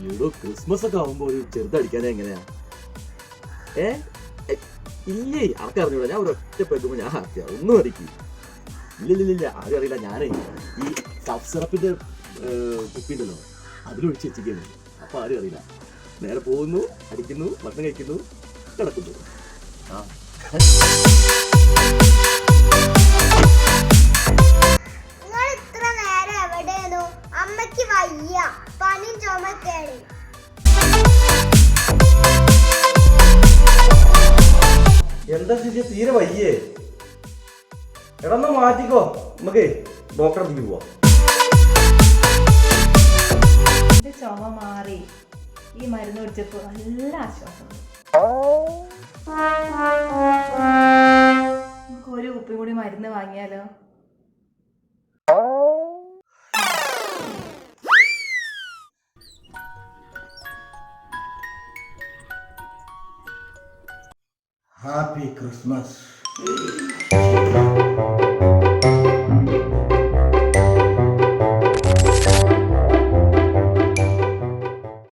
ഈടോ Christmas ഒക്കെ ആവുമ്പോ ഒരു ചെറുതടിക്കാതെ എങ്ങനെയാ? ഇല്ലേ, ആർക്കറിഞ്ഞൂടാ. ഞാൻ ഒരു ഒറ്റ പെടുമ്പോ ഞാൻ ഹാപ്പിയാ. ഒന്നും അടിക്കും. ഇല്ലില്ലില്ല, ആരും അറിയില്ല. ഞാനേ ഈ കഫ് സിറപ്പിന്റെ കുപ്പിണ്ടല്ലോ, അതിലൊഴിച്ച് വെച്ചിരിക്കുന്നു. അപ്പൊ ആരും അറിയില്ല. നേരെ പോകുന്നു, അടിക്കുന്നു, ഭക്ഷണം കഴിക്കുന്നു, കിടക്കുന്നു. ആ എന്താ ചേച്ചി തീരെ വയ്യേ? എടന്ന് മാറ്റിക്കോ, നമുക്ക് ഡോക്ടറെ അടുത്തേക്ക് പോവാം. ചുമ മാറി, ഈ മരുന്ന് കുടിച്ചപ്പോ നല്ല ആശ്വാസം. നമുക്ക് ഒരു കുപ്പി കൂടി മരുന്ന് വാങ്ങിയാലോ? Happy Christmas.